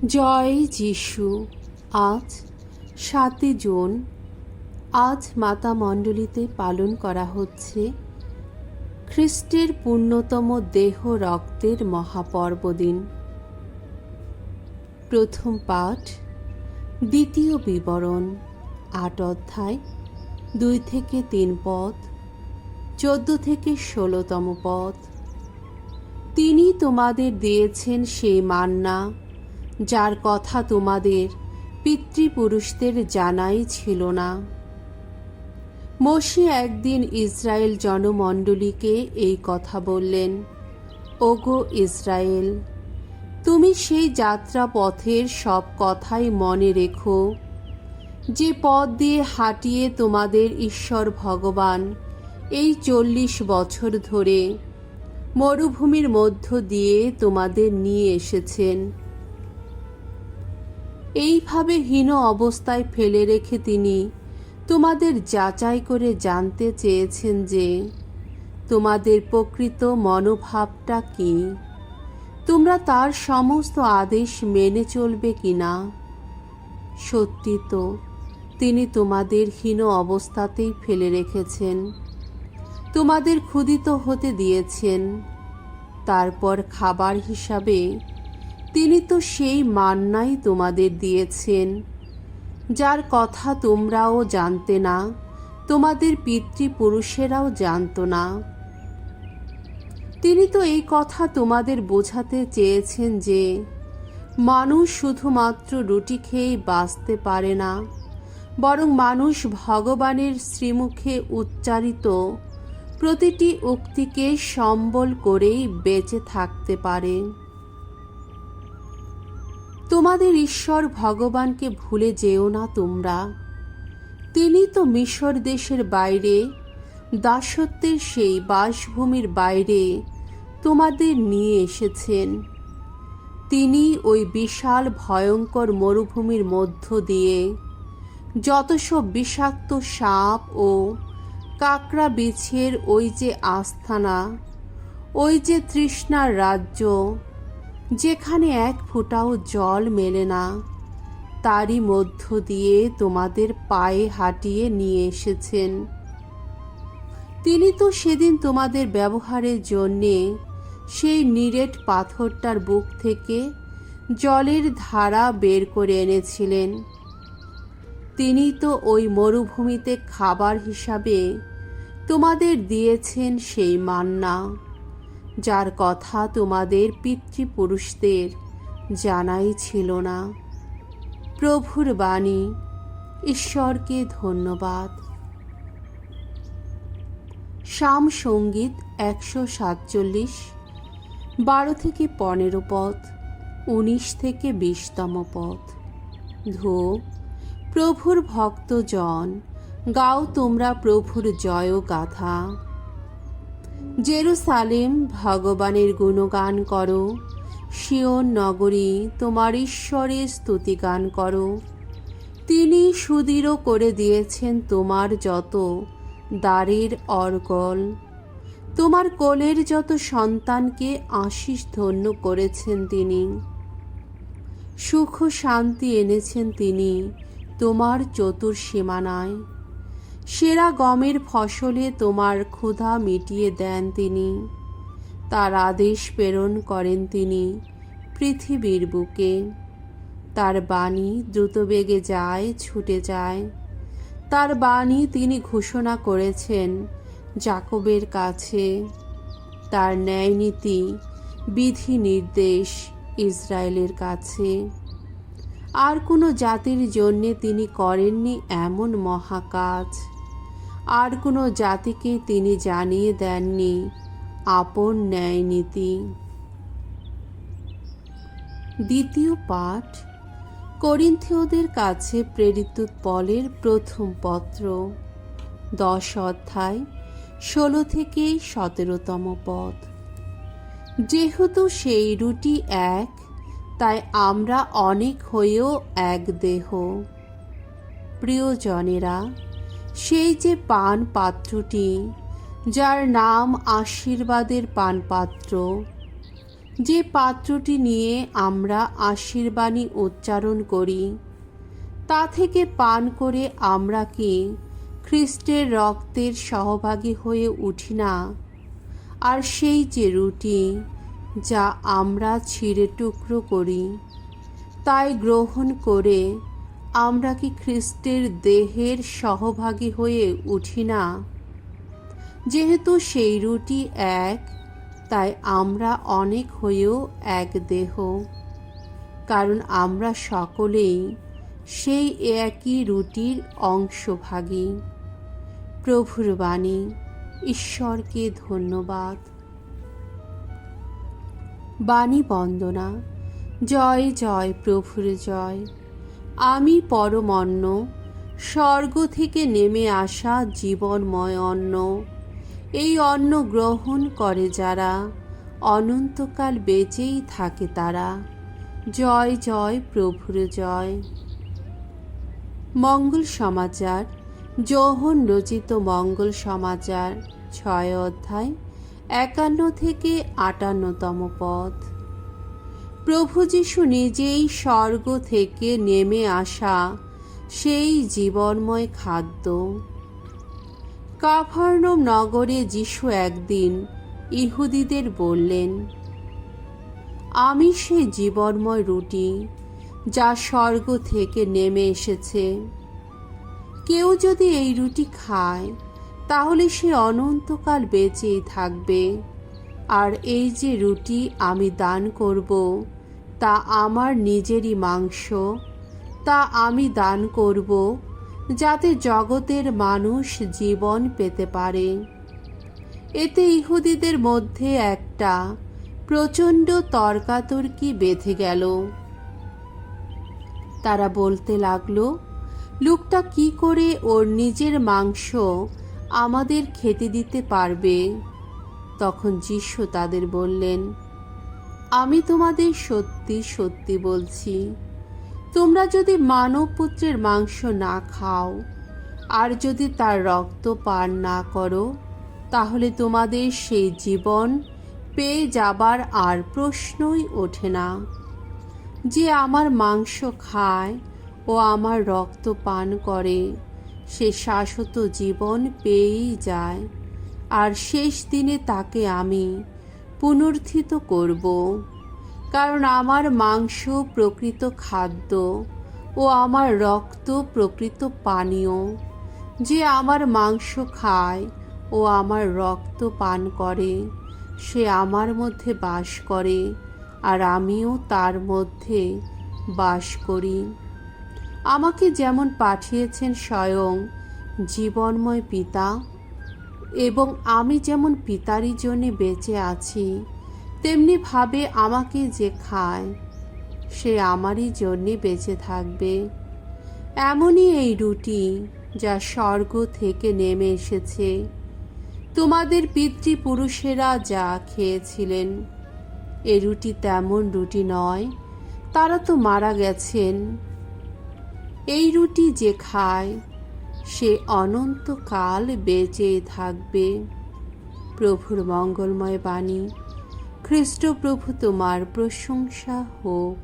জয় যিশু। আজ ৭ জুন। আজ মাতা মণ্ডলীতে পালন করা হচ্ছে খ্রিস্টের পূর্ণতম দেহ রক্তের মহাপর্বদিন। প্রথম পাঠ, দ্বিতীয় বিবরণ, ৮ অধ্যায়, ২ থেকে ৩ পদ, ১৪ থেকে ১৬তম পদ। তিনি তোমাদের দিয়েছেন সেই মান্না, যার কথা তোমাদের পিতৃপুরুষদের জানাই ছিল না। মোশে একদিন ইসরায়েল জনমণ্ডলীকে এই কথা বললেন, ওগো ইসরায়েল, তুমি সেই যাত্রা পথের সব কথাই মনে রেখো, যে পথ দিয়ে হাঁটিয়ে তোমাদের ঈশ্বর ভগবান এই ৪০ বছর ধরে মরুভূমির মধ্য দিয়ে তোমাদের নিয়ে এসেছেন। এইভাবে হীন অবস্থায় ফেলে রেখে তিনি তোমাদের যাচাই করে জানতে চেয়েছেন যে তোমাদের প্রকৃত মনোভাবটা কি, তোমরা তার সমস্ত আদেশ মেনে চলবে কিনা। সত্যি তো তিনি তোমাদের হীন অবস্থাতেই ফেলে রেখেছেন, তোমাদের ক্ষুধিত হতে দিয়েছেন। তারপর খাবার হিসাবে তিনি তো সেই মান্নাই তোমাদের দিয়েছেন, যার কথা তোমরাও জানতে না, তোমাদের পিতৃপুরুষেরাও জানত না। তিনি তো এই কথা তোমাদের বোঝাতে চেয়েছেন যে মানুষ শুধুমাত্র রুটি খেয়েই বাঁচতে পারে না, বরং মানুষ ভগবানের শ্রীমুখে উচ্চারিত প্রতিটি উক্তিকে সম্বল করেই বেঁচে থাকতে পারে। তোমাদের ঈশ্বর ভগবানকে ভুলে যেও না তোমরা। তিনি তো মিশর দেশের বাইরে, দাসত্বের সেই বাসভূমির বাইরে তোমাদের নিয়ে এসেছেন। তিনি ওই বিশাল ভয়ঙ্কর মরুভূমির মধ্য দিয়ে যত সব বিষাক্ত সাপ ও কাকড়া বিছের ওই যে আস্থানা, ওই যে তৃষ্ণার রাজ্য, যেখানে এক ফোঁটাও জল মেলে না, তারই মধ্য দিয়ে তোমাদের পায়ে হাঁটিয়ে নিয়ে এসেছেন। তিনি তো সেদিন তোমাদের ব্যবহারের জন্যে সেই নিরেট পাথরটার বুক থেকে জলের ধারা বের করে এনেছিলেন। তিনি তো ওই মরুভূমিতে খাবার হিসাবে তোমাদের দিয়েছেন সেই মান্না, যার কথা তোমাদের পিতৃপুরুষদের জানাই ছিল না। প্রভুর বাণী। ঈশ্বরকে ধন্যবাদ। সাম সঙ্গীত ১৪৭, ১২ থেকে ১৫ পদ, ১৯ থেকে ২০তম পদ। ধো প্রভুর ভক্তজন, গাও তোমরা প্রভুর জয় গাথা। জেরুসালেম, ভগবানের গুণগান করো। সিয়ন নগরী, তোমার ঈশ্বরের স্তুতিগান করো। তিনি সুদৃঢ় করে দিয়েছেন তোমার যত দ্বারের অর্গল, তোমার কোলের যত সন্তানকে আশীষ ধন্য করেছেন তিনি। সুখ শান্তি এনেছেন তিনি তোমার চতুর্সীমানায়। সেরা গমের ফসলে তোমার ক্ষুধা মিটিয়ে দেন তিনি। তার আদেশ প্রেরণ করেন তিনি পৃথিবীর বুকে। তার বাণী দ্রুতবেগে যায়, ছুটে যায়। তার বাণী তিনি ঘোষণা করেছেন যাকবের কাছে। তার ন্যায়নীতি বিধি নির্দেশ ইসরায়েলের কাছে। আর কোনো জাতির জন্যে তিনি করেননি এমন মহাকাজ। আর কোনো জাতিকে তিনি জানিয়ে দেননি আপন ন্যায়নীতি। দ্বিতীয় পাঠ, করিন্থীয়দের কাছে প্রেরিত পলের প্রথম পত্র, ১০ অধ্যায়, ১৬ থেকে ১৭তম পদ। যেহেতু সেই রুটি এক, তাই আমরা অনেক হয়েও এক দেহ। প্রিয়জনেরা, সেই যে পান পাত্রটি, যার নাম আশীর্বাদের পানপাত্র, যে পাত্রটি নিয়ে আমরা আশীর্বাণী উচ্চারণ করি, তা থেকে পান করে আমরা কি খ্রিস্টের রক্তের সহভাগী হয়ে উঠি না? আর সেই যে রুটি যা আমরা ছিঁড়ে টুকরো করি, তাই গ্রহণ করে আমরা কি খ্রিস্টের দেহের সহভাগী হয়ে উঠি না? যেহেতু সেই রুটি এক, তাই আমরা অনেক হয়েও এক দেহ, কারণ আমরা সকলেই সেই একই রুটির অংশভাগী। প্রভুর বাণী। ঈশ্বরকে ধন্যবাদ। বাণী বন্দনা। জয় জয় প্রভুর জয়। আমি পরম অন্ন, স্বর্গ থেকে নেমে আসা জীবনময় অন্ন। এই অন্ন গ্রহণ করে যারা, অনন্তকাল বেঁচেই থাকে তারা। জয় জয় প্রভুর জয়। মঙ্গল সমাচার। যোহন রচিত মঙ্গল সমাচার 6 অধ্যায় 51 থেকে 58তম পদ। প্রভু যীশু নিজেই স্বর্গ থেকে নেমে আসা সেই জীবনময় খাদ্য। কাফারনাউম নগরে যীশু একদিন ইহুদিদের বললেন, আমি সেই জীবনময় রুটি যা স্বর্গ থেকে নেমে এসেছে। কেউ যদি এই রুটি খায় তাহলে সে অনন্তকাল বেঁচেই থাকবে। আর এই যে রুটি আমি দান করব, তা আমার নিজেরই মাংস। তা আমি দান করব যাতে জগতের মানুষ জীবন পেতে পারে। এতে ইহুদিদের মধ্যে একটা প্রচণ্ড তর্কাতর্কি বেঁধে গেল। তারা বলতে লাগলো, লোকটা কি করে ওর নিজের মাংস আমাদের খেতে দিতে পারবে? তখন যীশু তাদের বললেন, আমি তোমাদের সত্যি সত্যি বলছি, তোমরা যদি মানবপুত্রের মাংস না খাও আর যদি তার রক্ত পান না করো, তাহলে তোমাদের সেই জীবন পেয়ে যাবার আর প্রশ্নই ওঠে না। যে আমার মাংস খায় ও আমার রক্ত পান করে, সে শাশ্বত জীবন পেয়েই যায়, আর শেষ দিনে তাকে আমি পুনরুত্থিত করব। কারণ আমার মাংস প্রকৃত খাদ্য ও আমার রক্ত প্রকৃত পানীয়। যে আমার মাংস খায় ও আমার রক্ত পান করে, সে আমার মধ্যে বাস করে আর আমিও তার মধ্যে বাস করি। আমাকে যেমন পাঠিয়েছেন স্বয়ং জীবনময় পিতা, এবং আমি যেমন পিতারই জন্যে বেঁচে আছি, তেমনিভাবে আমাকে যে খায় সে আমারই জন্যে বেঁচে থাকবে। এমনই এই রুটি যা স্বর্গ থেকে নেমে এসেছে। তোমাদের পিতৃপুরুষেরা যা খেয়েছিলেন, এ রুটি তেমন রুটি নয়, তারা তো মারা গেছেন। এই রুটি যে খায় সে অনন্তকাল বেঁচে থাকবে। প্রভুর মঙ্গলময় বাণী। খ্রিস্ট প্রভু তোমার প্রশংসা হোক।